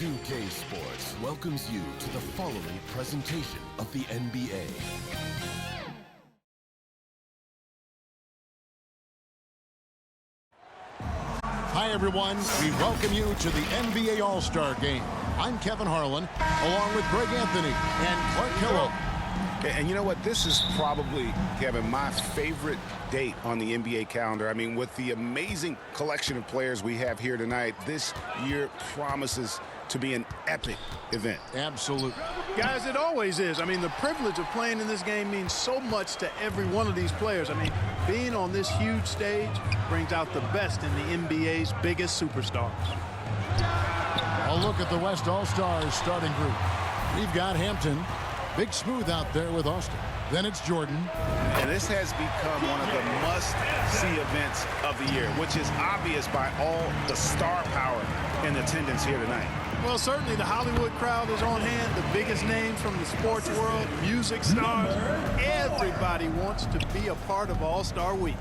2K Sports welcomes you to the following presentation of the NBA. Hi, everyone. We welcome you to the NBA All-Star Game. I'm Kevin Harlan, along with Greg Anthony and Clark Hillo. And you know what? This is probably, Kevin, my favorite date on the NBA calendar. I mean, with the amazing collection of players we have here tonight, this year promises to be an epic event. Absolutely. Guys, it always is. I mean, the privilege of playing in this game means so much to every one of these players. I mean, being on this huge stage brings out the best in the NBA's biggest superstars. A look at the West All-Stars starting group. We've got Hampton. Big Smooth out there with Austin. Then it's Jordan. And this has become one of the must-see events of the year, which is obvious by all the star power in attendance here tonight. Well, certainly the Hollywood crowd is on hand. The biggest names from the sports world, music stars. Everybody wants to be a part of All-Star Week.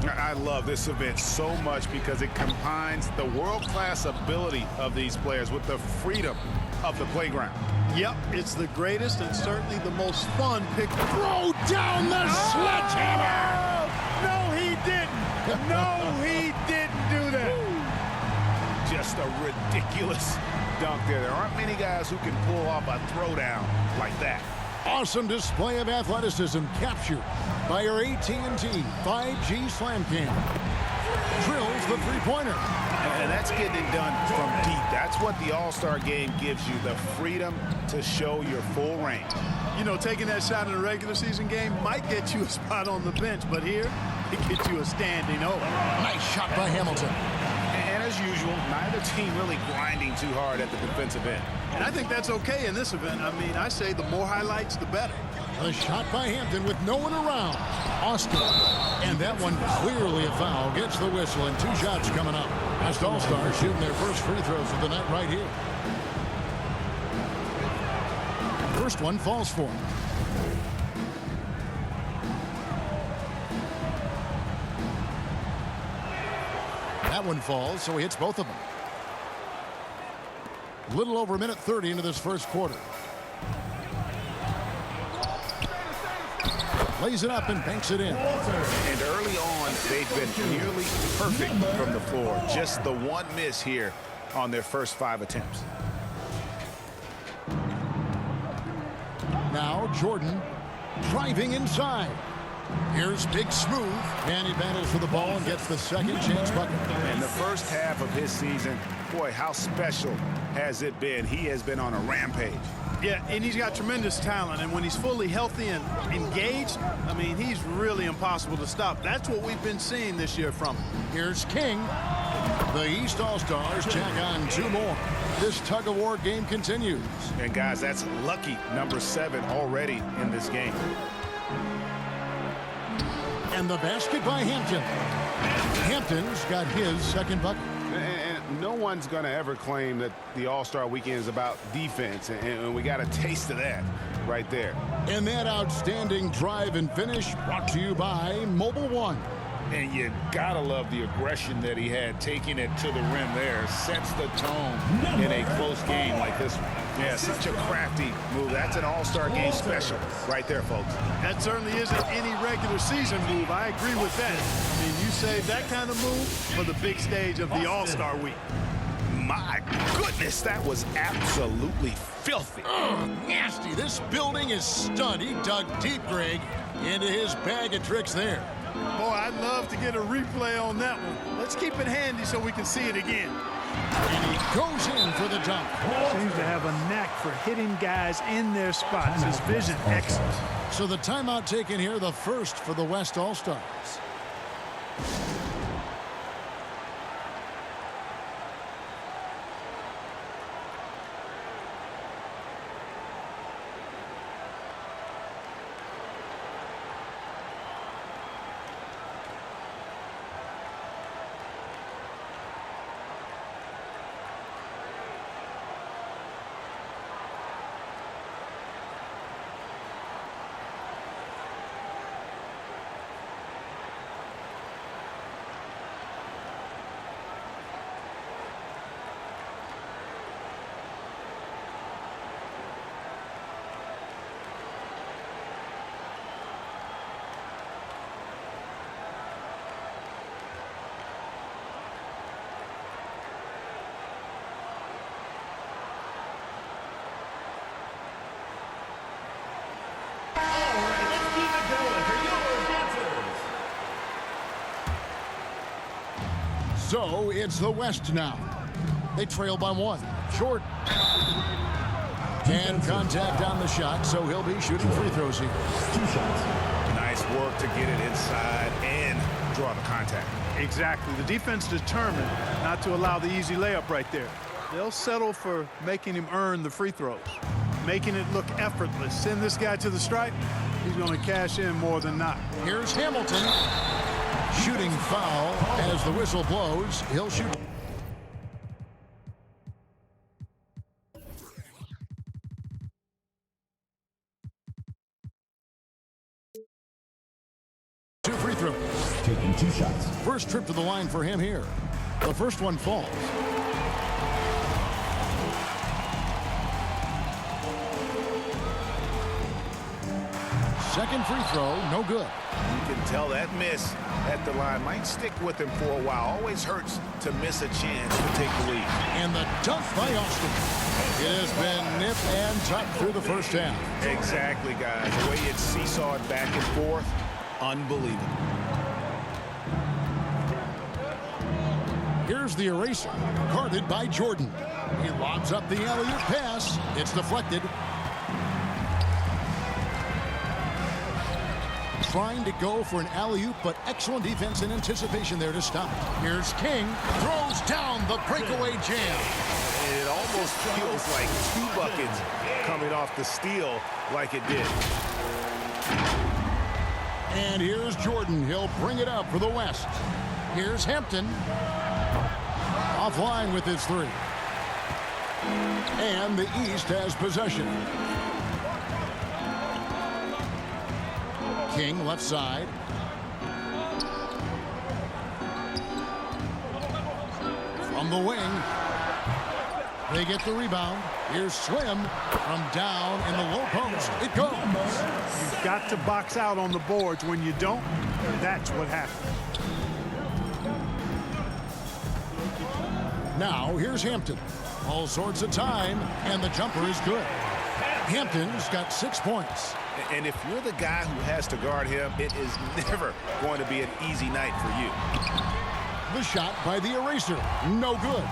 I love this event so much because it combines the world-class ability of these players with the freedom of the playground. Yep, it's the greatest and certainly the most fun pick. Throw down the sledgehammer! No, he didn't. No, he didn't do that. Just a ridiculous dunk there. There aren't many guys who can pull off a throwdown like that. Awesome display of athleticism captured by our AT&T 5G Slam Cam. Drills the three-pointer. And that's getting it done from deep. That's what the All-Star Game gives you, the freedom to show your full range. You know, taking that shot in a regular season game might get you a spot on the bench, but here, it gets you a standing O. Nice shot by Hamilton. And as usual, neither team really grinding too hard at the defensive end. And I think that's okay in this event. I mean, I say the more highlights, the better. A shot by Hampton with no one around. Austin. And that one clearly a foul. Gets the whistle and two shots coming up. West All-Stars shooting their first free throws of the night right here. First one falls for him. That one falls, so he hits both of them. A little over a minute 30 into this first quarter. Lays it up and banks it in. And early on, they've been nearly perfect from the floor. Just the one miss here on their first 5 attempts. Now Jordan driving inside. Here's Big Smooth, and he battles for the ball and gets the second chance bucket. And the first half of his season, boy, how special has it been? He has been on a rampage. Yeah, and he's got tremendous talent, and when he's fully healthy and engaged, I mean, he's really impossible to stop. That's what we've been seeing this year from him. Here's King. The East All-Stars tack on 2 more. This tug-of-war game continues. And guys, that's lucky number 7 already in this game. And the basket by Hampton. Hampton's got his second bucket. And no one's going to ever claim that the All-Star Weekend is about defense, and we got a taste of that right there. And that outstanding drive and finish brought to you by Mobile One. And you gotta love the aggression that he had, taking it to the rim there. Sets the tone in a close game like this one. Yeah, such a crafty move. That's an All-Star Game special right there, folks. That certainly isn't any regular season move. I agree with that. I mean, you save that kind of move for the big stage of the All-Star Week. My goodness, that was absolutely filthy. Nasty. This building is stunned. He dug deep, Greg, into his bag of tricks there. Boy, I'd love to get a replay on that one. Let's keep it handy so we can see it again. And he goes in for the dunk. Seems to have a knack for hitting guys in their spots. His vision excellent. So the timeout taken here, the first for the West All-Stars. So it's the West now. They trail by 1. Short. And contact on the shot, so he'll be shooting free throws here. 2 shots. Nice work to get it inside and draw the contact. Exactly. The defense determined not to allow the easy layup right there. They'll settle for making him earn the free throws, making it look effortless. Send this guy to the stripe, he's going to cash in more than not. Here's Hamilton. Shooting foul as the whistle blows. He'll shoot. Two free throws. Taking 2 shots. First trip to the line for him here. The first one falls. Second free throw, no good. You can tell that miss at the line might stick with him for a while. Always hurts to miss a chance to take the lead. And the dunk by Austin. It has been nip and tuck through the first half. Exactly, guys. The way it seesawed back and forth, unbelievable. Here's the eraser, guarded by Jordan. He lobs up the alley-oop pass. It's deflected. Trying to go for an alley-oop, but excellent defense and anticipation there to stop. Here's King, throws down the breakaway jam. It almost feels like 2 buckets coming off the steal like it did. And here's Jordan. He'll bring it up for the West. Here's Hampton. Offline with his 3. And the East has possession. King left side. From the wing. They get the rebound. Here's Slim from down in the low post. It goes. You've got to box out on the boards. When you don't, that's what happens. Now here's Hampton. All sorts of time, and the jumper is good. Hampton's got 6 points. And if you're the guy who has to guard him, it is never going to be an easy night for you. The shot by the eraser. No good.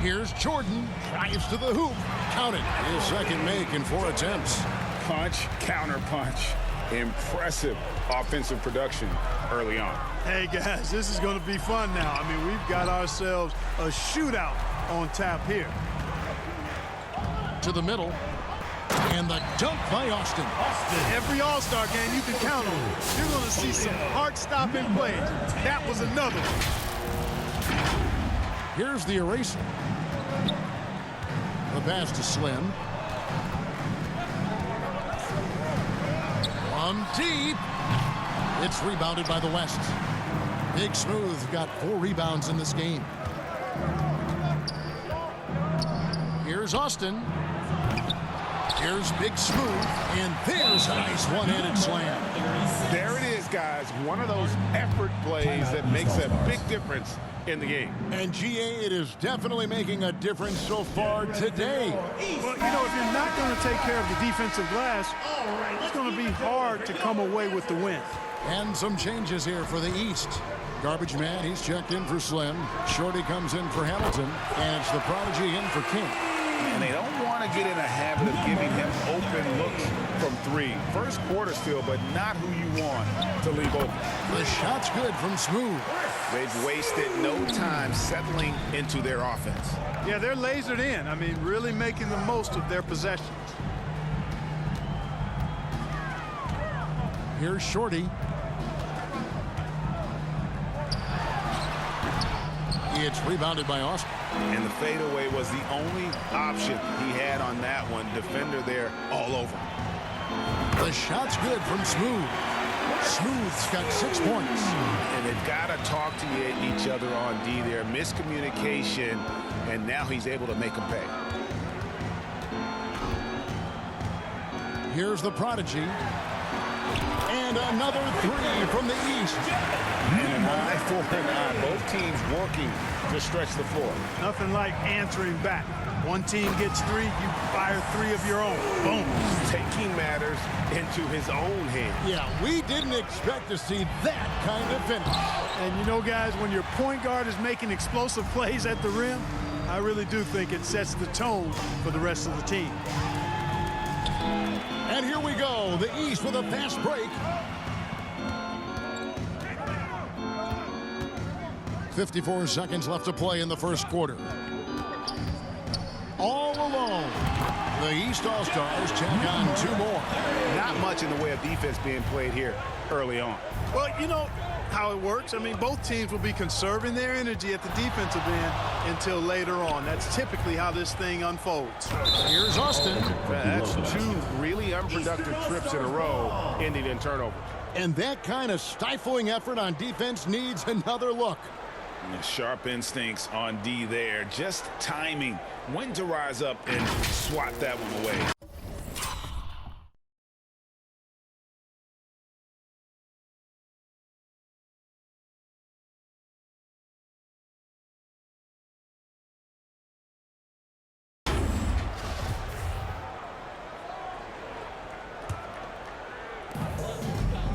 Here's Jordan. Drives to the hoop. Counted. His second make in 4 attempts. Punch, counter punch. Impressive offensive production early on. Hey, guys, this is going to be fun now. I mean, we've got ourselves a shootout on tap here. To the middle. And the dunk by Austin. Every All-Star game you can count on. You're going to see some heart-stopping plays. That was another one. Here's the eraser. The pass to Slim. From deep. It's rebounded by the West. Big Smooth got 4 rebounds in this game. Here's Austin. Here's Big Smooth, and there's a nice one-handed slam. There it is, guys. One of those effort plays that makes a big difference in the game. And GA, it is definitely making a difference so far today. Well, you know, if you're not going to take care of the defensive glass, it's going to be hard to come away with the win. And some changes here for the East. Garbage man, he's checked in for Slim. Shorty comes in for Hamilton, and it's the prodigy in for King. And they don't want to get in a habit of giving him open looks from 3. First quarter still, but not who you want to leave open. The shot's good from Smooth. They've wasted no time settling into their offense. Yeah, they're lasered in. I mean, really making the most of their possessions. Here's Shorty. It's rebounded by Austin. And the fadeaway was the only option he had on that one. Defender there all over. The shot's good from Smooth. Smooth's got 6 points. And they've got to talk to each other on D there. Miscommunication, and now he's able to make them pay. Here's the prodigy. And another 3 from the East. And an eye for an eye. Both teams working to stretch the floor. Nothing like answering back. One team gets 3, you fire 3 of your own. Boom. Taking matters into his own hands. Yeah, we didn't expect to see that kind of finish. And you know, guys, when your point guard is making explosive plays at the rim, I really do think it sets the tone for the rest of the team. And here we go, the East with a fast break. 54 seconds left to play in the first quarter. All alone, the East All-Stars check on 2 more. Not much in the way of defense being played here early on. Well, you know how it works. I mean, both teams will be conserving their energy at the defensive end until later on. That's typically how this thing unfolds. Here's Austin. That's 2 really unproductive trips in a row, ending in turnovers. And that kind of stifling effort on defense needs another look. Sharp instincts on D there. Just timing when to rise up and swat that one away.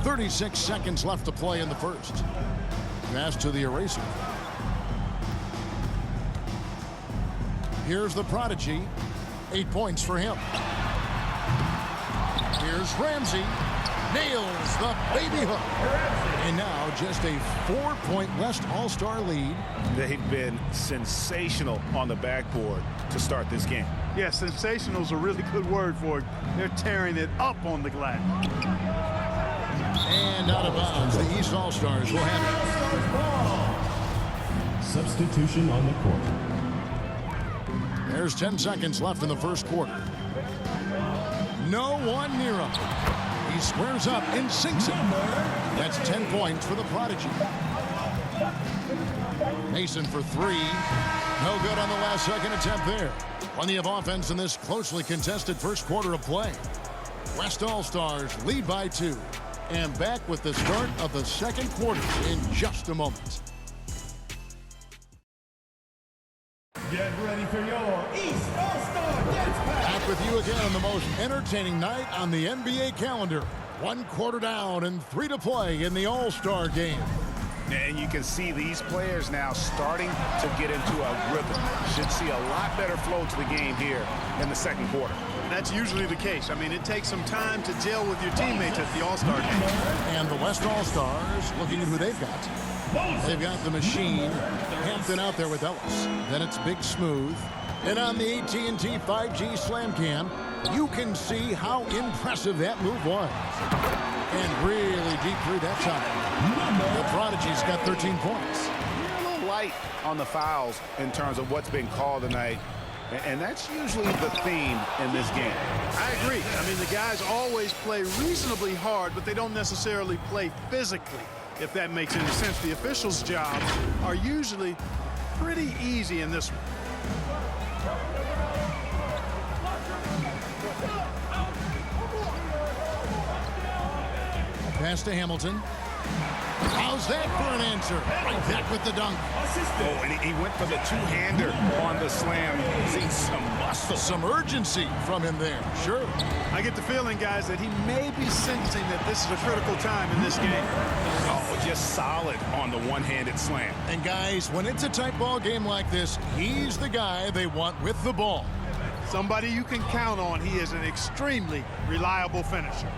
.36 seconds left to play in the first. Pass to the eraser. Here's the prodigy. 8 points for him. Here's Ramsey. Nails the baby hook. And now just a 4-point West All-Star lead. They've been sensational on the backboard to start this game. Yeah, sensational is a really good word for it. They're tearing it up on the glass. And out of bounds, the East All-Stars will have it. Substitution on the court. There's 10 seconds left in the first quarter. No one near him. He squares up and sinks it. That's 10 points for the prodigy. Mason for 3. No good on the last second attempt there. Plenty of offense in this closely contested first quarter of play. West All-Stars lead by 2. And back with the start of the second quarter in just a moment. Get ready for your East All-Star Dance Pack. Back with you again on the most entertaining night on the NBA calendar. 1 quarter down and 3 to play in the All-Star game. And you can see these players now starting to get into a rhythm. Should see a lot better flow to the game here in the second quarter. That's usually the case. I mean, it takes some time to gel with your teammates at the All-Star game. And the West All-Stars looking at who they've got. They've got the machine, Hampton out there with Ellis. Then it's Big Smooth. And on the AT&T 5G Slam Cam, you can see how impressive that move was. And really deep through that time. The Prodigy's got 13 points. A little light on the fouls in terms of what's been called tonight. And that's usually the theme in this game. I agree. I mean, the guys always play reasonably hard, but they don't necessarily play physically, if that makes any sense. The officials' jobs are usually pretty easy in this one. Pass to Hamilton. How's that for an answer? Right back with the dunk. Oh, and he went for the two-hander on the slam. See some muscle. Some urgency from him there. Sure. I get the feeling, guys, that he may be sensing that this is a critical time in this game. Oh, just solid on the one-handed slam. And guys, when it's a tight ball game like this, he's the guy they want with the ball. Somebody you can count on. He is an extremely reliable finisher.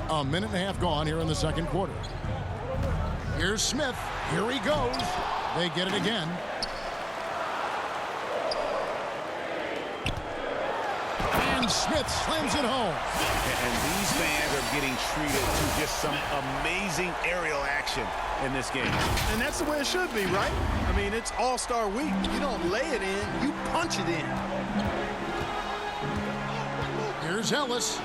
A minute and a half gone here in the second quarter. Here's Smith. Here he goes. They get it again. And Smith slams it home. And these fans are getting treated to just some amazing aerial action in this game. And that's the way it should be, right? I mean, it's All-Star Week. You don't lay it in, you punch it in. Here's Ellis.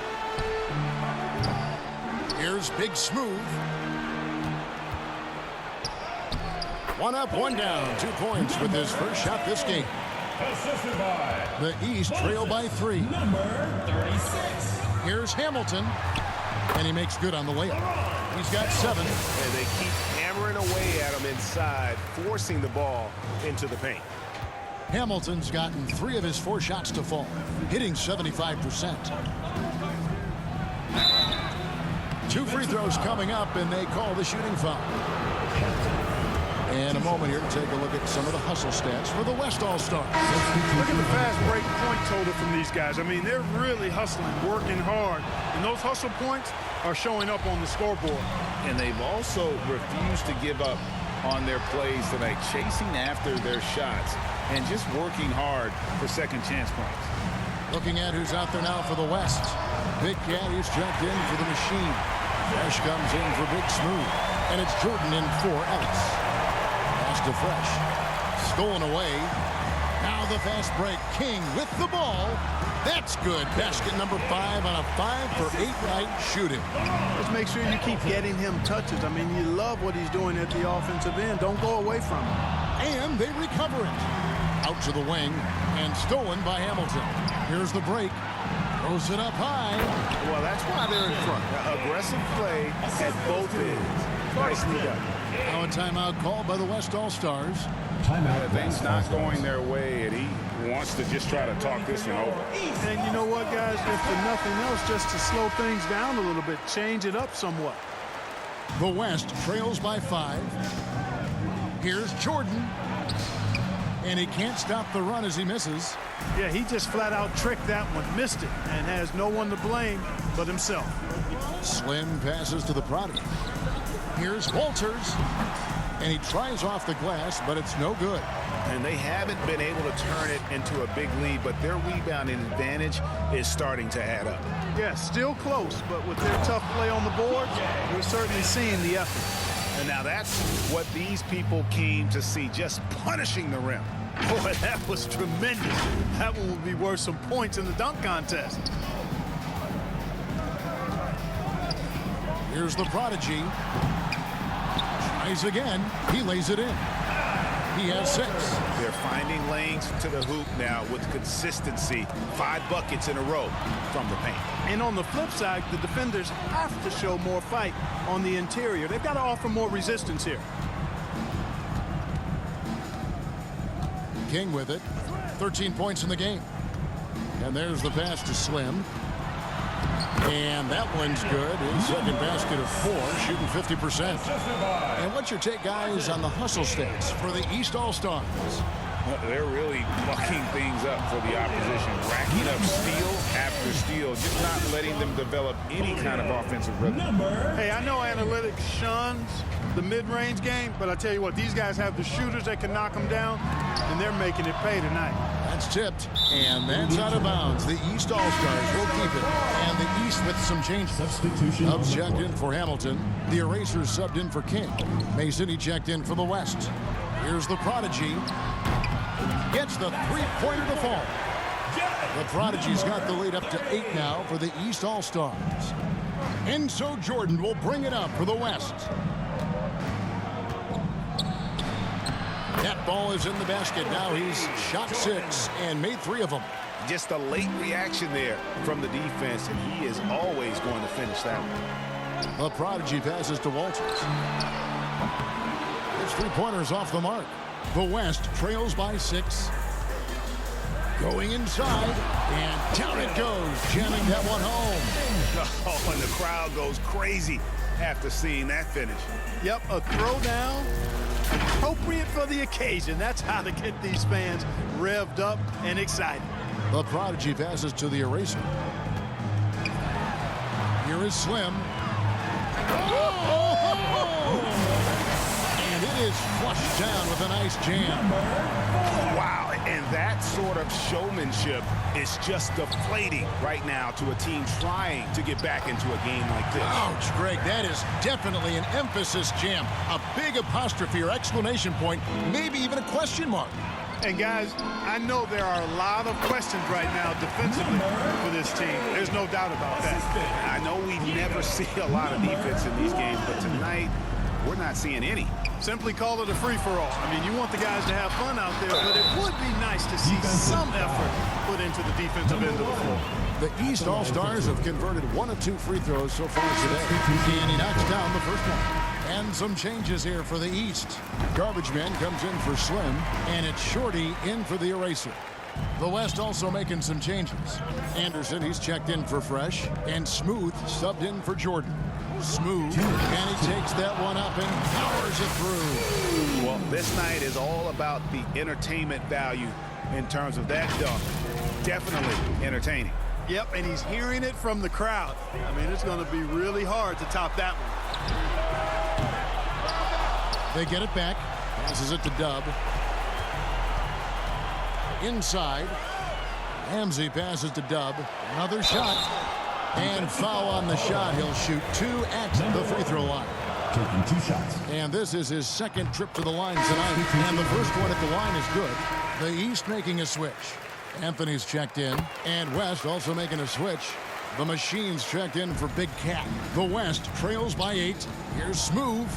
Here's Big Smooth. 1 up, 1 down. 2 points with his first shot this game. Assisted by The East trail by 3. number 36. Here's Hamilton. And he makes good on the layup. He's got 7. And they keep hammering hammering away at him inside, forcing the ball into the paint. Hamilton's gotten 3 of his 4 shots to fall, hitting 75%. 2 free throws coming up, and they call the shooting foul. And a moment here to take a look at some of the hustle stats for the West All-Stars. Look at the fast break point total from these guys. I mean, they're really hustling, working hard. And those hustle points are showing up on the scoreboard. And they've also refused to give up on their plays tonight, chasing after their shots and just working hard for second chance points. Looking at who's out there now for the West. Big Cat is checked in for the Machine. Fresh comes in for Big Smooth. And it's Jordan in for Ellis. Pass to Fresh. Stolen away. Now the fast break. King with the ball. That's good. Basket number 5 on a 5-for-8 night shooting. Just make sure you keep getting him touches. I mean, you love what he's doing at the offensive end. Don't go away from him. And they recover it. Out to the wing. And stolen by Hamilton. Here's the break. Throws it up high. Well, that's why they're in front. Aggressive play at both ends. Nicely done. Now a timeout called by the West All-Stars. Things not going their way, and he wants to just try to talk this one over. And you know what, guys? If for nothing else, just to slow things down a little bit, change it up somewhat. The West trails by 5. Here's Jordan. And he can't stop the run as he misses. Yeah, he just flat out tricked that one, missed it, and has no one to blame but himself. Slim passes to the Prodigy. Here's Walters. And he tries off the glass, but it's no good. And they haven't been able to turn it into a big lead, but their rebounding advantage is starting to add up. Yeah, still close, but with their tough play on the board, we're certainly seeing the effort. And now that's what these people came to see, just punishing the rim. Boy, that was tremendous. That one will be worth some points in the dunk contest. Here's the Prodigy. Tries again. He lays it in. He has 6. They're finding lanes to the hoop now with consistency. 5 buckets in a row from the paint. And on the flip side, the defenders have to show more fight on the interior. They've got to offer more resistance here. King with it. 13 points in the game. And there's the pass to Slim. And that one's good. His second basket of 4, shooting 50%. And what's your take, guys, on the hustle stats for the East All-Stars? They're really mucking things up for the opposition, racking up steal after steal, just not letting them develop any kind of offensive rhythm. Hey, I know analytics shuns the mid-range game, but I tell you what, these guys have the shooters that can knock them down, and they're making it pay tonight. That's tipped, and that's out of bounds. The East All-Stars will keep it, and the East with some changes. Subs checked in for Hamilton. The Erasers subbed in for King. Mason, he checked in for the West. Here's the Prodigy. Gets the three-pointer to fall. The Prodigy's got the lead up to 8 now for the East All-Stars. Enzo Jordan will bring it up for the West. That ball is in the basket. Now he's shot 6 and made 3 of them. Just a late reaction there from the defense, and he is always going to finish that one. The Prodigy passes to Walters. His 3-pointers off the mark. The West trails by 6. Going inside, and down it goes, jamming that one home. Oh, and the crowd goes crazy after seeing that finish. Yep, a throwdown appropriate for the occasion. That's how to get these fans revved up and excited. The Prodigy passes to the Eraser. Here is Slim. And it is flushed down with a nice jam. Wow, and that sort of showmanship is just deflating right now to a team trying to get back into a game like this. Ouch, Greg, that is definitely an emphasis jam. A big apostrophe or exclamation point, maybe even a question mark. And guys, I know there are a lot of questions right now defensively for this team. There's no doubt about that. I know we never see a lot of defense in these games, but tonight we're not seeing any. Simply call it a free-for-all. I mean, you want the guys to have fun out there, but it would be nice to see some effort put into the defensive end of the floor. The East All-Stars have converted 1 of 2 free throws so far today. And he knocks down the first one. And some changes here for the East. Garbage man comes in for Slim, and it's Shorty in for the eraser. The West also making some changes. Anderson, he's checked in for Fresh, and Smooth subbed in for Jordan. Smooth, and he takes that one up and powers it through. Well, this night is all about the entertainment value in terms of that dunk. Definitely entertaining. Yep, and he's hearing it from the crowd. I mean, it's going to be really hard to top that one. They get it back. Passes it to Dub. Inside. Ramsey passes to Dub. Another shot. And foul on the shot. He'll shoot 2 at the free throw line. Taking 2 shots. And this is his second trip to the line tonight. And the first one at the line is good. The East making a switch. Anthony's checked in. And West also making a switch. The Machine's checked in for Big Cat. The West trails by 8. Here's Smooth.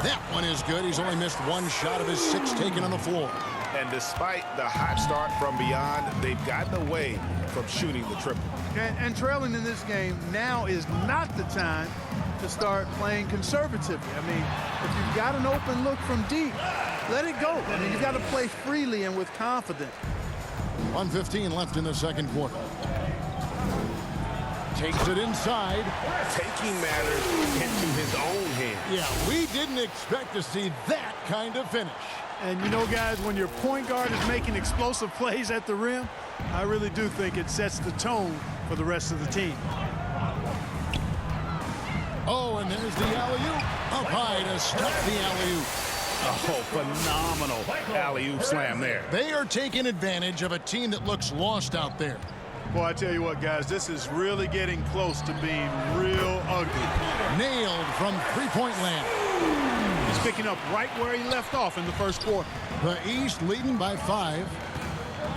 That one is good. He's only missed 1 shot of his 6 taken on the floor. And despite the hot start from beyond, they've gotten away from shooting the triple. And trailing in this game, now is not the time to start playing conservatively. I mean, if you've got an open look from deep, let it go. I mean, you've got to play freely and with confidence. 1:15 left in the second quarter. Takes it inside. Taking matters into his own hands. Yeah, we didn't expect to see that kind of finish. And you know, guys, when your point guard is making explosive plays at the rim, I really do think it sets the tone for the rest of the team. Oh, and there's the alley-oop. Up high to stop the alley-oop. Oh, phenomenal alley-oop slam there. They are taking advantage of a team that looks lost out there. Boy, I tell you what, guys, this is really getting close to being real ugly. Nailed from three-point land. He's picking up right where he left off in the first quarter. The East leading by 5.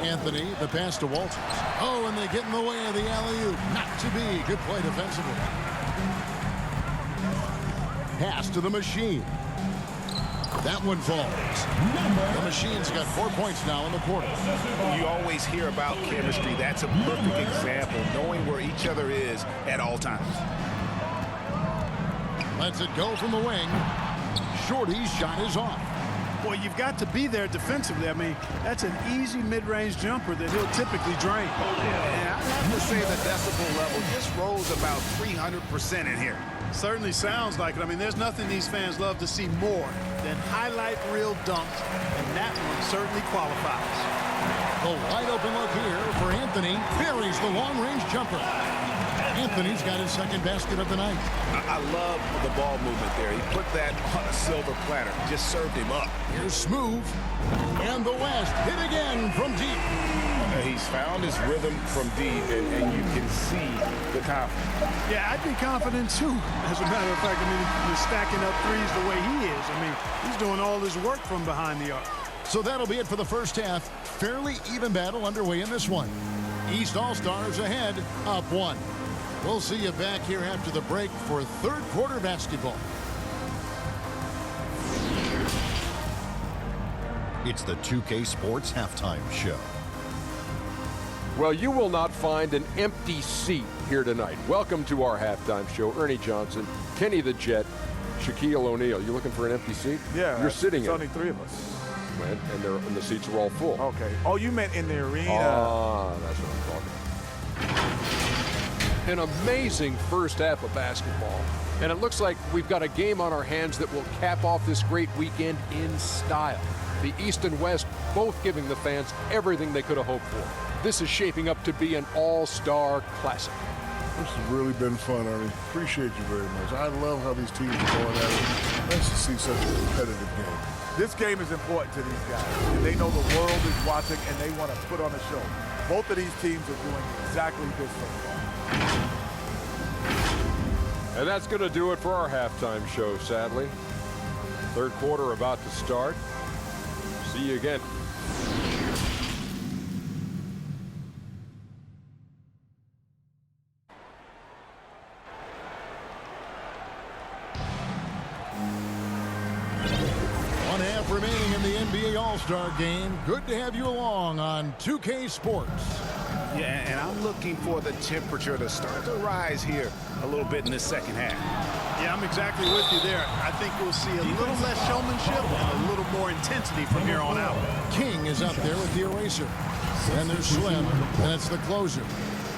Anthony, the pass to Walters. Oh, and they get in the way of the alley-oop. Not to be. Good play defensively. Pass to the Machine. That one falls. The Machine's got 4 points now in the quarter. You always hear about chemistry. That's a perfect example, knowing where each other is at all times. Lets it go from the wing. Shorty's shot is off. Boy, you've got to be there defensively. I mean, that's an easy mid-range jumper that he'll typically drain. And I have to say the decibel level just rose about 300% in here. Certainly sounds like it. I mean, there's nothing these fans love to see more than highlight reel dunks, and that one certainly qualifies. The wide open look here for Anthony. Buries the long-range jumper. Anthony's got his second basket of the night. I love the ball movement there. He put that on a silver platter. Just served him up. Here's Smooth. And the West hit again from deep. He's found his rhythm from deep, and you can see the confidence. Yeah, I'd be confident too. As a matter of fact, I mean, he's stacking up threes the way he is. I mean, he's doing all his work from behind the arc. So that'll be it for the first half. Fairly even battle underway in this one. East All-Stars ahead, up 1. We'll see you back here after the break for third quarter basketball. It's the 2K Sports Halftime Show. Well, you will not find an empty seat here tonight. Welcome to our halftime show. Ernie Johnson, Kenny the Jet, Shaquille O'Neal. You looking for an empty seat? Yeah. You're sitting in There's only 3 of us. And the seats are all full. Okay. Oh, you meant in the arena. Ah, that's what I'm talking about. An amazing first half of basketball. And it looks like we've got a game on our hands that will cap off this great weekend in style. The East and West both giving the fans everything they could have hoped for. This is shaping up to be an all-star classic. This has really been fun, Ernie. Appreciate you very much. I love how these teams are going at it. Nice to see such a competitive game. This game is important to these guys. And they know the world is watching, and they want to put on a show. Both of these teams are doing exactly this so far. And that's going to do it for our halftime show, sadly. Third quarter about to start. See you again. Remaining in the NBA All-Star Game. Good to have you along on 2K Sports. Yeah, and I'm looking for the temperature to start to rise here a little bit in the second half. Yeah, I'm exactly with you there. I think we'll see a little less showmanship and a little more intensity from here on out. King is up there with the eraser. And there's Slim, and it's the closer.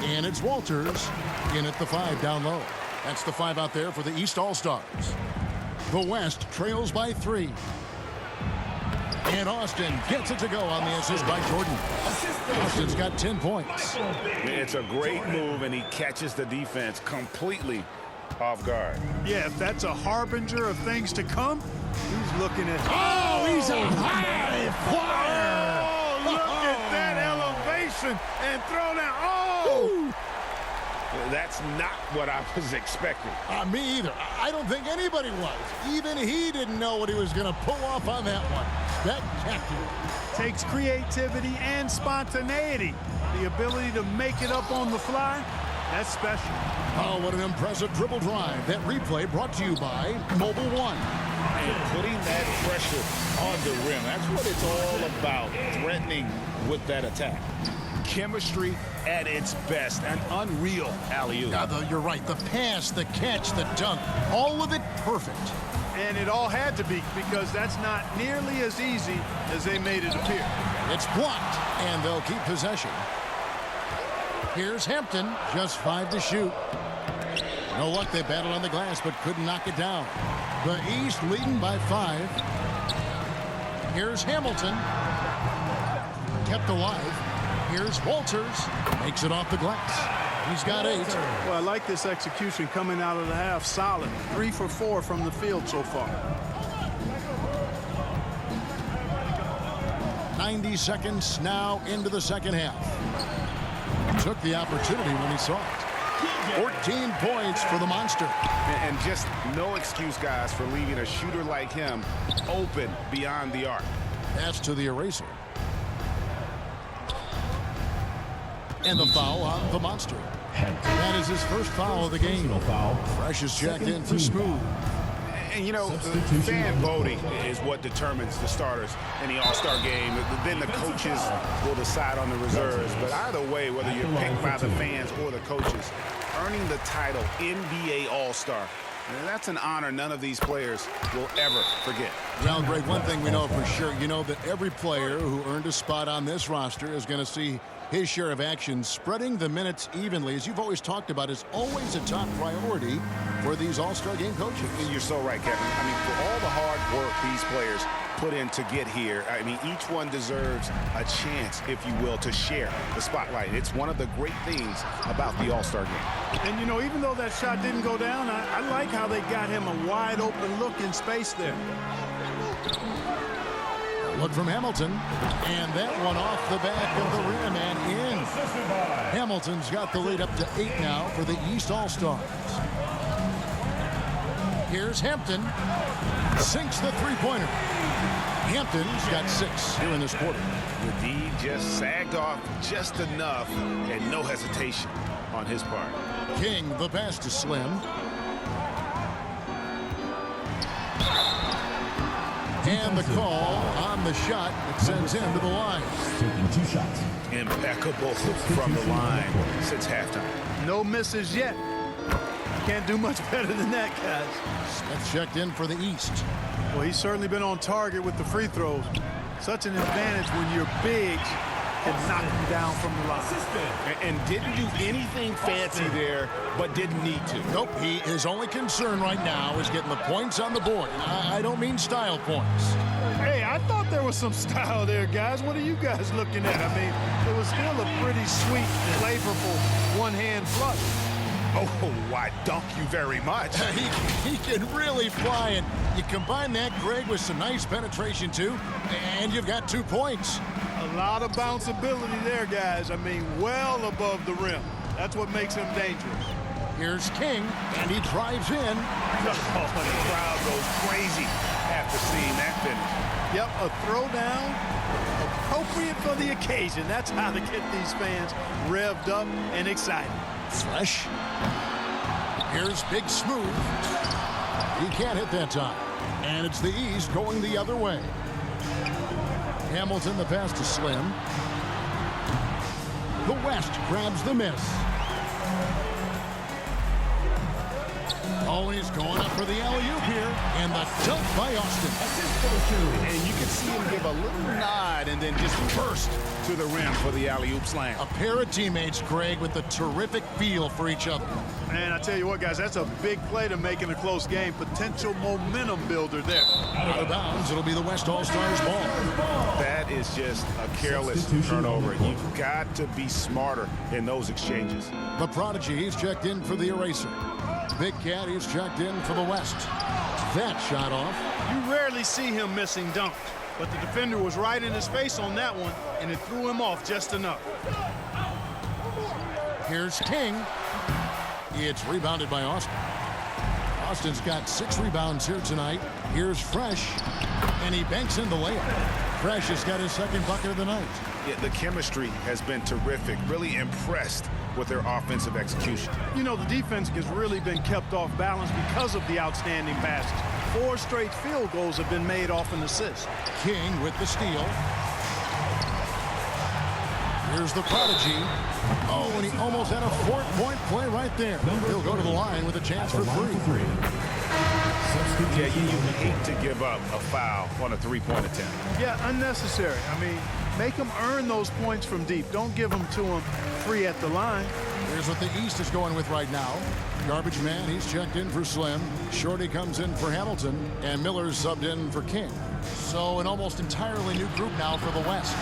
And it's Walters in at the 5 down low. That's the 5 out there for the East All-Stars. The West trails by 3. And Austin gets it to go on the assist by Jordan. Austin's got 10 points. It's a great move, and he catches the defense completely off guard. Yeah, if that's a harbinger of things to come, he's looking at... Oh, he's a high flyer! Oh, look at that elevation and throw down. Oh! That's not what I was expecting. Me either. I don't think anybody was. Even he didn't know what he was going to pull off on that one. Spectacular. Takes creativity and spontaneity. The ability to make it up on the fly, that's special. Oh, what an impressive dribble drive. That replay brought to you by Mobile One. And putting that pressure on the rim, that's what it's all about, threatening with that attack. Chemistry at its best. An unreal alley-oop. You're right. The pass, the catch, the dunk, all of it perfect. And it all had to be, because that's not nearly as easy as they made it appear. It's blocked, and they'll keep possession. Here's Hampton, just 5 to shoot. No luck, they battled on the glass, but couldn't knock it down. The East leading by 5. Here's Hamilton. Kept alive. Here's Walters. Makes it off the glass. He's got 8. Well, I like this execution coming out of the half. Solid. 3 for 4 from the field so far. 90 seconds now into the second half. Took the opportunity when he saw it. 14 points for the Monster. And just no excuse, guys, for leaving a shooter like him open beyond the arc. Pass to the eraser. And the foul on the Monster. That is his first foul of the game. Fresh is checked in for Smooth. And, you know, fan voting is what determines the starters in the All-Star game. Then the coaches will decide on the reserves. But either way, whether you're picked by the fans or the coaches, earning the title NBA All-Star, that's an honor none of these players will ever forget. Well, Greg, one thing we know for sure, you know that every player who earned a spot on this roster is going to see his share of action. Spreading the minutes evenly, as you've always talked about, is always a top priority for these All-Star game coaches. And you're so right, Kevin. I mean, for all the hard work these players put in to get here, I mean, each one deserves a chance, if you will, to share the spotlight. It's one of the great things about the All-Star game. And, you know, even though that shot didn't go down, I like how they got him a wide open look in space there. Look from Hamilton, and that one off the back of the rim and in. Hamilton's got the lead up to 8 now for the East All-Stars. Here's Hampton. Sinks the three-pointer. Hampton's got 6 here in this quarter. The D just sagged off just enough, and no hesitation on his part. King, the pass to Slim. And the call on the shot that sends him to the line. Taking 2 shots. Impeccable from the line since halftime. No misses yet. Can't do much better than that, guys. Smith checked in for the East. Well, he's certainly been on target with the free throws. Such an advantage when your bigs can knock him down from the line. And didn't do anything fancy there, but didn't need to. Nope, his only concern right now is getting the points on the board. And I don't mean style points. Hey, I thought there was some style there, guys. What are you guys looking at? I mean, it was still a pretty sweet, flavorful one-hand flush. Oh, why, dunk you very much. He can really fly, and you combine that, Greg, with some nice penetration, too, and you've got 2 points. A lot of bounceability there, guys. I mean, well above the rim. That's what makes him dangerous. Here's King, and he drives in. Oh, the crowd goes crazy after seeing that finish. Yep, a throwdown, appropriate for the occasion. That's how to get these fans revved up and excited. Fresh. Here's Big Smooth. He can't hit that time. And it's the East going the other way. Hamilton, the pass to Slim. The West grabs the miss. Oh, he's going up for the alley-oop here. And the dunk by Austin. And you can see him give a little nod and then just burst to the rim for the alley-oop slam. A pair of teammates, Greg, with a terrific feel for each other. Man, I tell you what, guys, that's a big play to make in a close game. Potential momentum builder there. Out of bounds, it'll be the West All-Stars ball. That is just a careless turnover. You've got to be smarter in those exchanges. The Prodigy, he's checked in for the eraser. Big Cat, he's checked in for the West. That shot off. You rarely see him missing dunks, but the defender was right in his face on that one, and it threw him off just enough. Here's King. It's rebounded by Austin. Austin's got 6 rebounds here tonight. Here's Fresh, and he banks in the layup. Fresh has got his second bucket of the night. Yeah, the chemistry has been terrific. Really impressed with their offensive execution. You know, the defense has really been kept off balance because of the outstanding passes. 4 straight field goals have been made off an assist. King with the steal. Here's the Prodigy. Oh, and he almost had a 4-point play right there. He'll go to the line with a chance for 3. Yeah, you hate to give up a foul on a 3-point attempt. Yeah, unnecessary. I mean, make them earn those points from deep. Don't give them to them free at the line. Here's what the East is going with right now. Garbage man, he's checked in for Slim. Shorty comes in for Hamilton. And Miller's subbed in for King. So an almost entirely new group now for the West.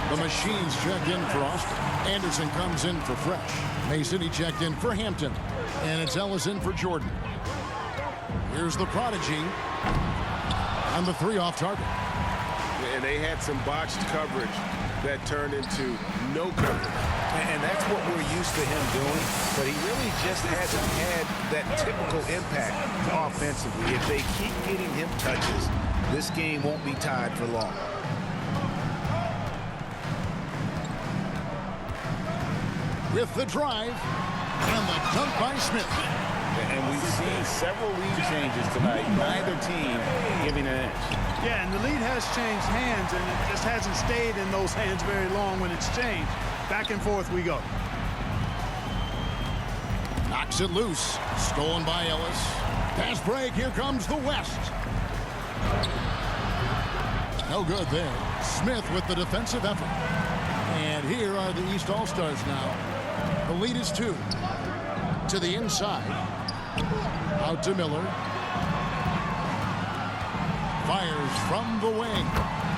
The Machines checked in for Austin. Anderson comes in for Fresh. Mason, he checked in for Hampton. And it's Ellis in for Jordan. Here's the Prodigy. And the 3 off target. And they had some botched coverage that turned into no coverage. And that's what we're used to him doing. But he really just hasn't had that typical impact offensively. If they keep getting him touches, this game won't be tied for long. With the drive. And the dunk by Smith. And we've seen several lead changes tonight. Neither team giving an edge. Yeah, and the lead has changed hands, and it just hasn't stayed in those hands very long when it's changed. Back and forth we go. Knocks it loose. Stolen by Ellis. Pass break. Here comes the West. No good there. Smith with the defensive effort. And here are the East All-Stars now. The lead is 2. To the inside. Out to Miller. Fires from the wing.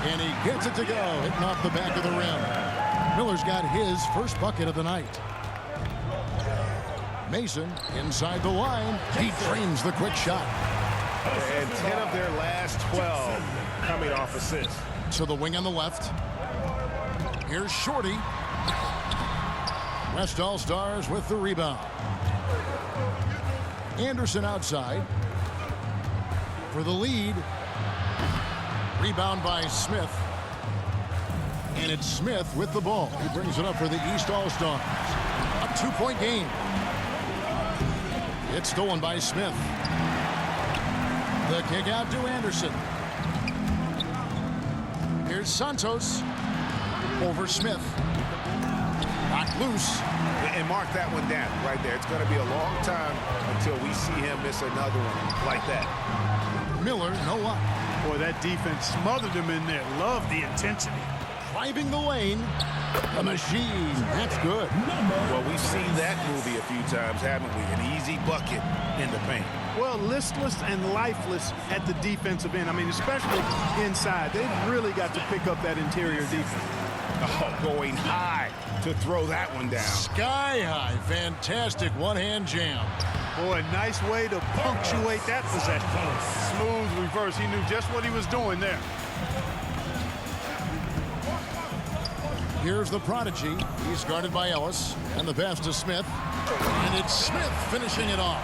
And he gets it to go. Hitting off the back of the rim. Miller's got his first bucket of the night. Mason inside the line. He drains the quick shot. And 10 of their last 12 coming off assists. To the wing on the left. Here's Shorty. West All-Stars with the rebound. Anderson outside. For the lead. Rebound by Smith. And it's Smith with the ball. He brings it up for the East All-Stars. A 2-point game. It's stolen by Smith. The kick out to Anderson. Here's Santos. Over Smith. Knocked loose. And mark that one down right there. It's going to be a long time until we see him miss another one like that. Miller, no luck. Boy, that defense smothered him in there. Love the intensity. Driving the lane. The Machine. That's good. Well, we've seen that movie a few times, haven't we? An easy bucket in the paint. Well, listless and lifeless at the defensive end. I mean, especially inside. They've really got to pick up that interior defense. Oh, going high to throw that one down. Sky high. Fantastic one-hand jam. Boy, nice way to punctuate that possession. Smooth reverse. He knew just what he was doing there. Here's the Prodigy. He's guarded by Ellis. And the pass to Smith. And it's Smith finishing it off.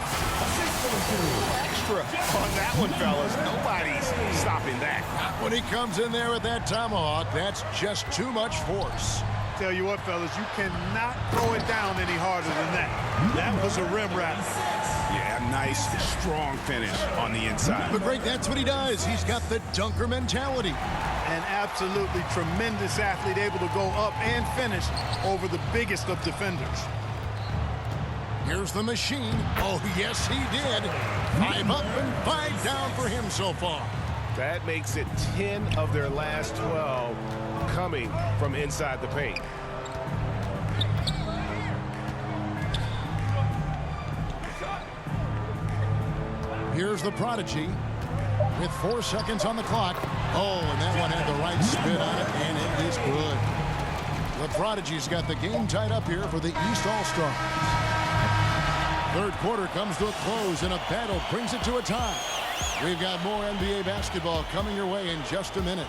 Extra on that one, fellas. Nobody's stopping that. When he comes in there with that tomahawk, that's just too much force. Tell you what, fellas, you cannot throw it down any harder than that. That was a rim wrap. Yeah, nice, strong finish on the inside. But Greg, that's what he does. He's got the dunker mentality. An absolutely tremendous athlete, able to go up and finish over the biggest of defenders. Here's the machine. Oh, yes, he did. 5 up and 5 down for him so far. That makes it 10 of their last 12 coming from inside the paint. Here's the prodigy with 4 seconds on the clock. Oh, and that one had the right spin on it, and it is good. The prodigy's got the game tied up here for the East All-Stars. Third quarter comes to a close, and a battle brings it to a tie. We've got more NBA basketball coming your way in just a minute.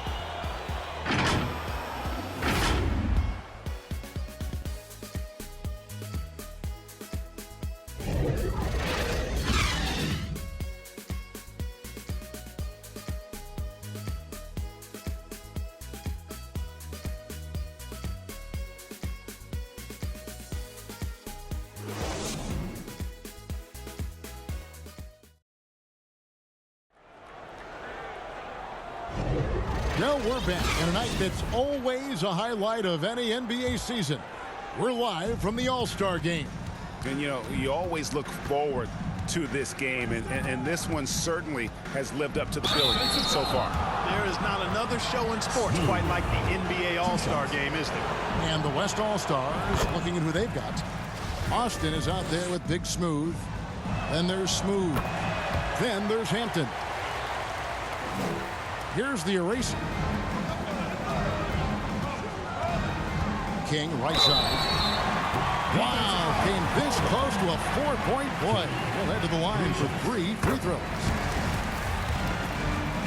Now we're back in a night that's always a highlight of any NBA season. We're live from the All-Star game. And, you know, you always look forward to this game, and this one certainly has lived up to the billing so far. There is not another show in sports quite like the NBA All-Star game, is there? And the West All-Stars looking at who they've got. Austin is out there with Big Smooth. Then there's Smooth. Then there's Hampton. Here's the eraser. King, right side. Wow, came this close to a 4-point play. He'll head to the line for 3 free throws.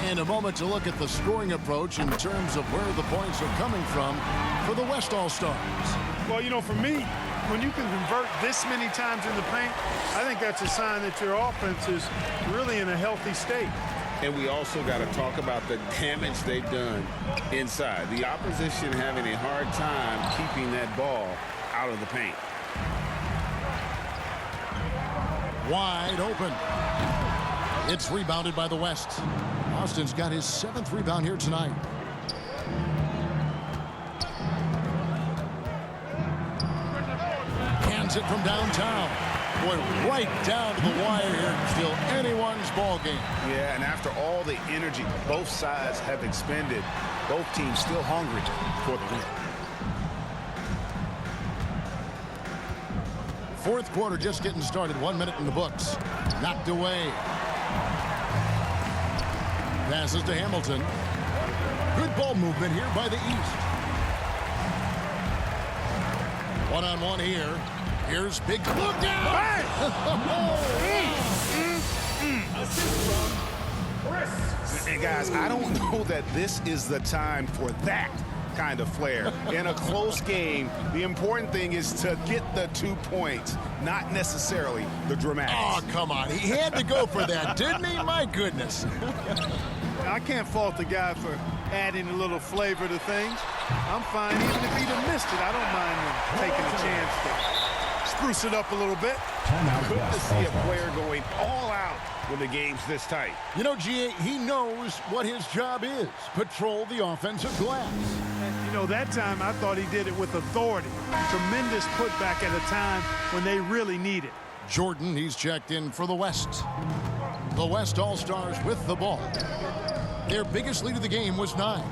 And a moment to look at the scoring approach in terms of where the points are coming from for the West All-Stars. Well, you know, for me, when you can convert this many times in the paint, I think that's a sign that your offense is really in a healthy state. And we also got to talk about the damage they've done inside. The opposition having a hard time keeping that ball out of the paint. Wide open. It's rebounded by the West. Austin's got his 7th rebound here tonight. Hands it from downtown. Boy, right down to the wire here. Still anyone's ball game. Yeah, and after all the energy both sides have expended, both teams still hungry for the win. Fourth quarter just getting started. 1 minute in the books. Knocked away. Passes to Hamilton. Good ball movement here by the East. One-on-one here. Here's Big. Look out! And guys, I don't know that this is the time for that kind of flair. In a close game, the important thing is to get the 2 points, not necessarily the dramatics. Oh, come on. He had to go for that, didn't he? My goodness. I can't fault the guy for adding a little flavor to things. I'm fine. Even if he'd have missed it, I don't mind him taking a chance to spruce it up a little bit. Good to see a player going all out when the game's this tight. You know, G.A., he knows what his job is. Patrol the offensive glass. And, you know, that time I thought he did it with authority. Tremendous putback at a time when they really need it. Jordan, he's checked in for the West. The West All-Stars with the ball. Their biggest lead of the game was 9.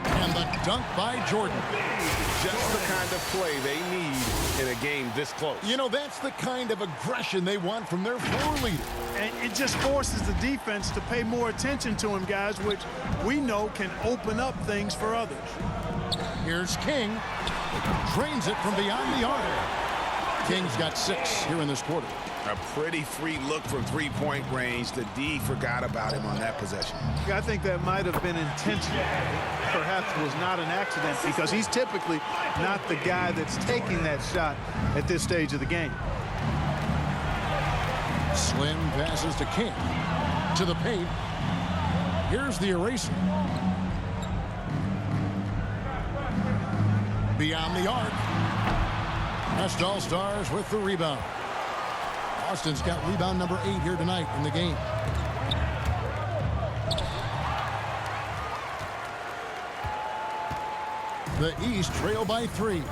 And the dunk by Jordan. Just the kind of play they need in a game this close. You know, that's the kind of aggression they want from their floor leader. And it just forces the defense to pay more attention to him, guys, which we know can open up things for others. Here's King. Drains it from beyond the arc. King's got 6 here in this quarter. A pretty free look from three-point range. The D forgot about him on that possession. I think that might have been intentional. Perhaps was not an accident because he's typically not the guy that's taking that shot at this stage of the game. Slim passes to King. To the paint. Here's the eraser. Beyond the arc. West All-Stars with the rebound. Austin's got rebound number 8 here tonight in the game. The East trail by 3. And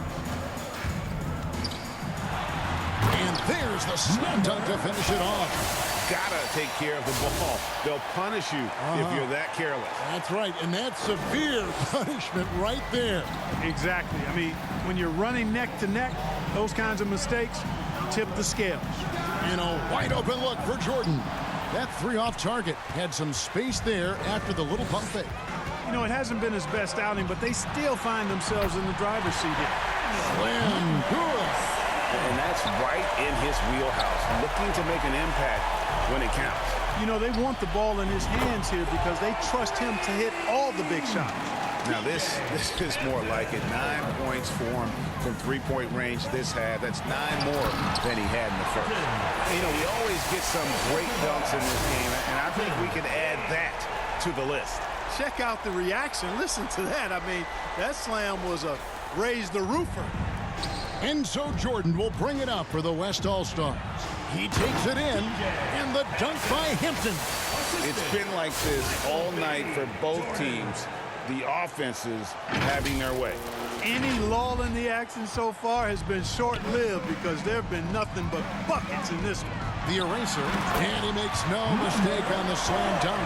there's the slam dunk to finish it off. Gotta take care of the ball. They'll punish you if you're that careless. That's right, and that's severe punishment right there. Exactly. I mean, when you're running neck to neck, those kinds of mistakes tip the scales. And a wide open look for Jordan. That 3 off target had some space there after the little pump fake. You know, it hasn't been his best outing, but they still find themselves in the driver's seat here. Slam good. And that's right in his wheelhouse, looking to make an impact when it counts. You know, they want the ball in his hands here because they trust him to hit all the big shots. Now this is more like it. 9 points for him from three-point range this half. That's 9 more than he had in the first. You know, we always get some great dunks in this game, and I think we can add that to the list. Check out the reaction. Listen to that. I mean, that slam was a raise the roofer. And so Jordan will bring it up for the West All-Stars. He takes it in, and the dunk by Hampton. It's been like this all night for both teams. The offenses having their way. Any lull in the action so far has been short-lived because there have been nothing but buckets in this one. The eraser, and he makes no mistake on the slam dunk.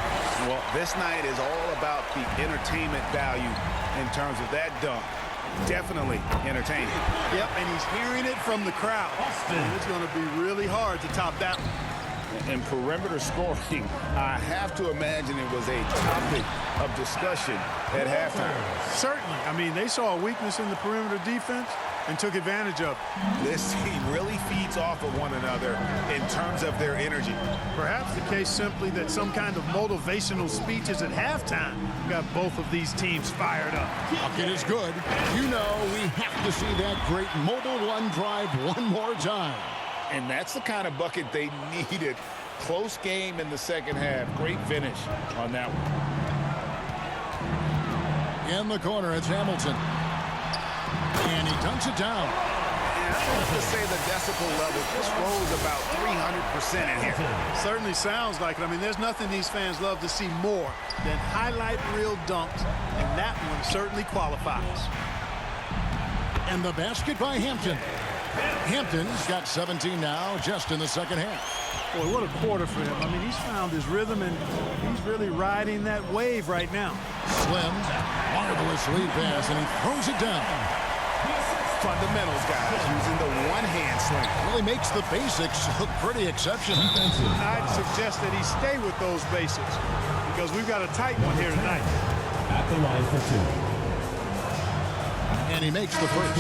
Well, this night is all about the entertainment value in terms of that dunk. Definitely entertaining. Yep, and he's hearing it from the crowd. And it's going to be really hard to top that one. And perimeter scoring, I have to imagine it was a topic of discussion at halftime. Certainly. I mean, they saw a weakness in the perimeter defense and took advantage of it. This team really feeds off of one another in terms of their energy. Perhaps the case simply that some kind of motivational speeches at halftime got both of these teams fired up. Bucket is good. You know we have to see that great mobile one drive one more time. And that's the kind of bucket they needed. Close game in the second half. Great finish on that one. In the corner, it's Hamilton. And he dunks it down. And I have to say the decibel level just rose about 300% in here. Certainly sounds like it. I mean, there's nothing these fans love to see more than highlight reel dunks, and that one certainly qualifies. And the basket by Hampton. Hampton's got 17 now just in the second half. Boy, what a quarter for him. I mean, he's found his rhythm, and he's really riding that wave right now. Slim, marvelous lead pass, and he throws it down. Fundamentals, guys, using the one-hand slam. Really makes the basics look pretty exceptional. I'd suggest that he stay with those basics because we've got a tight one here tonight. At the line for 2. And he makes the first.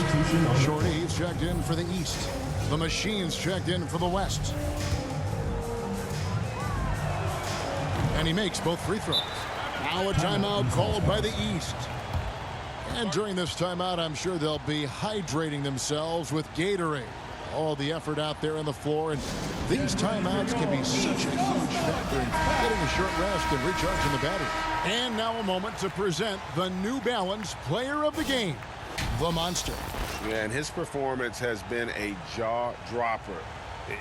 Shorty's checked in for the East. The Machine's checked in for the West. And he makes both free throws. Now a timeout called by the East. And during this timeout, I'm sure they'll be hydrating themselves with Gatorade. All the effort out there on the floor, and these timeouts can be such a huge factor in getting a short rest and recharging the battery. And now a moment to present the New Balance Player of the Game, the Monster. Yeah, and his performance has been a jaw-dropper.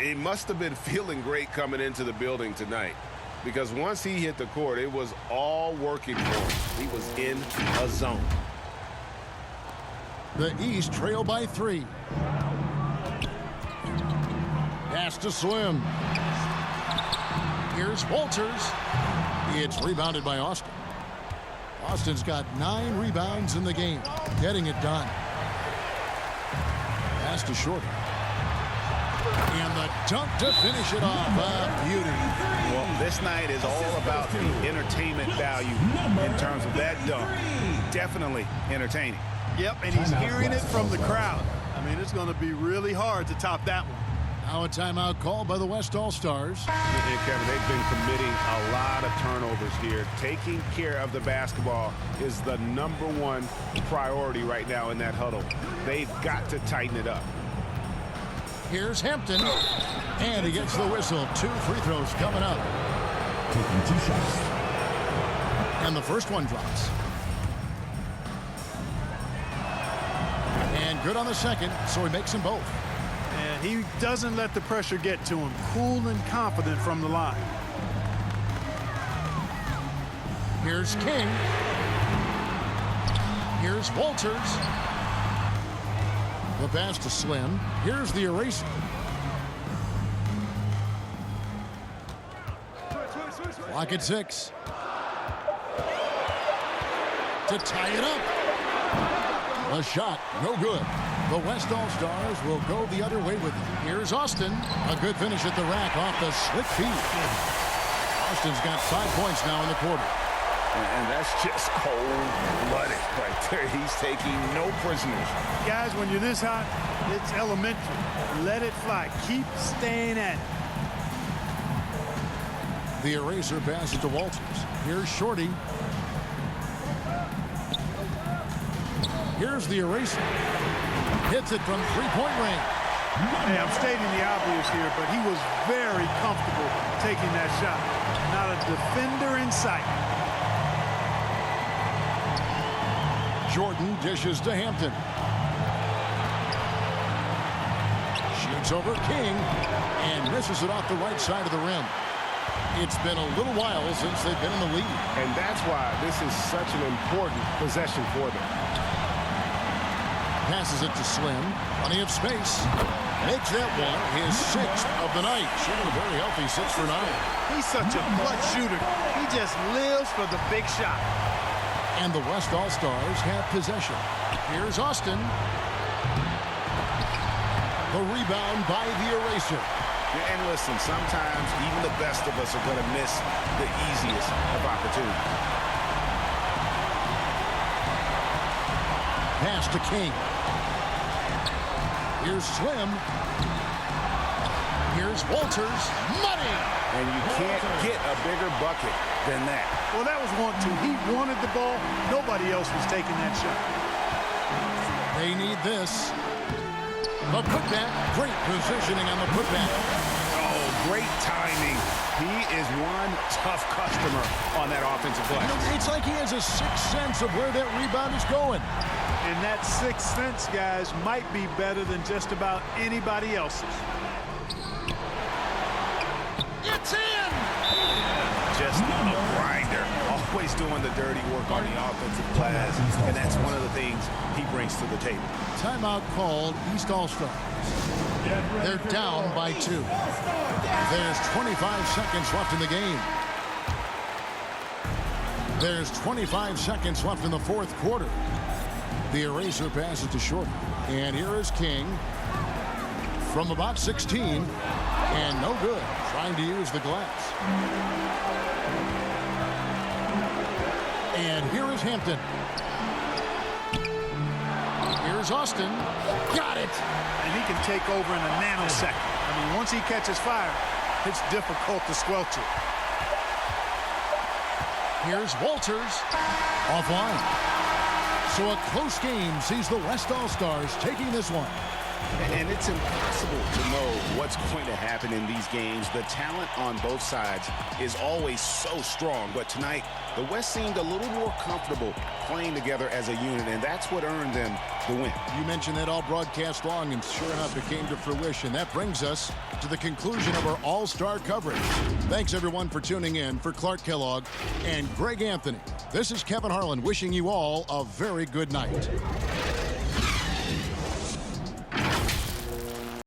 He must have been feeling great coming into the building tonight, because once he hit the court, it was all working for him. He was in a zone. The East trail by 3. Pass to Slim. Here's Walters. It's rebounded by Austin. Austin's got 9 rebounds in the game. Getting it done. Pass to Shorty. And the dunk to finish it off. A beauty. Well, this night is all about the entertainment value in terms of that dunk. Definitely entertaining. Yep, and he's hearing it from the crowd. I mean, it's going to be really hard to top that one. Now a timeout called by the West All-Stars. And Kevin, they've been committing a lot of turnovers here. Taking care of the basketball is the #1 priority right now in that huddle. They've got to tighten it up. Here's Hampton. And he gets the whistle. 2 free throws coming up. Taking 2 shots. And the first one drops. And good on the second, so he makes them both. And he doesn't let the pressure get to him. Cool and confident from the line. Here's King. Here's Walters. The pass to Slim. Here's the eraser. Clock at 6. To tie it up. A shot, no good. The West All-Stars will go the other way with it. Here's Austin. A good finish at the rack off the slick feed. Austin's got 5 points now in the quarter. And that's just cold-blooded right there. He's taking no prisoners. Guys, when you're this hot, it's elementary. Let it fly. Keep staying at it. The eraser passes to Walters. Here's Shorty. Here's the eraser. Hits it from three-point range. Hey, I'm stating the obvious here, but he was very comfortable taking that shot. Not a defender in sight. Jordan dishes to Hampton. Shoots over King and misses it off the right side of the rim. It's been a little while since they've been in the lead. And that's why this is such an important possession for them. Passes it to Slim. Plenty of space. Makes that one his 6th of the night. Shooting a very healthy 6 for 9. He's such a clutch shooter. He just lives for the big shot. And the West All-Stars have possession. Here's Austin. The rebound by the eraser. And listen, sometimes even the best of us are going to miss the easiest of opportunities. Pass to King. Here's Slim. Here's Walters. Money! And you can't get a bigger bucket than that. Well, that was 1-2. He wanted the ball. Nobody else was taking that shot. They need this. The putback. Great positioning on the putback. Oh, great timing. He is one tough customer on that offensive glass. It's like he has a sixth sense of where that rebound is going. And that sixth sense, guys, might be better than just about anybody else's. It's in! Just a grinder. Always doing the dirty work on the offensive glass. And that's one of the things he brings to the table. Timeout called East All-Stars. They're down by 2. There's 25 seconds left in the game. There's 25 seconds left in the fourth quarter. The eraser passes to Shorty. And here is King from about 16. And no good. Trying to use the glass. And here is Hampton. Here's Austin. Got it. And he can take over in a nanosecond. I mean, once he catches fire, it's difficult to squelch it. Here's Walters. Offline. So a close game sees the West All-Stars taking this one. And it's impossible to know what's going to happen in these games. The talent on both sides is always so strong. But tonight, the West seemed a little more comfortable playing together as a unit, and that's what earned them the win. You mentioned that all broadcast long, and sure enough, it came to fruition. That brings us to the conclusion of our All-Star coverage. Thanks, everyone, for tuning in. For Clark Kellogg and Greg Anthony, this is Kevin Harlan wishing you all a very good night.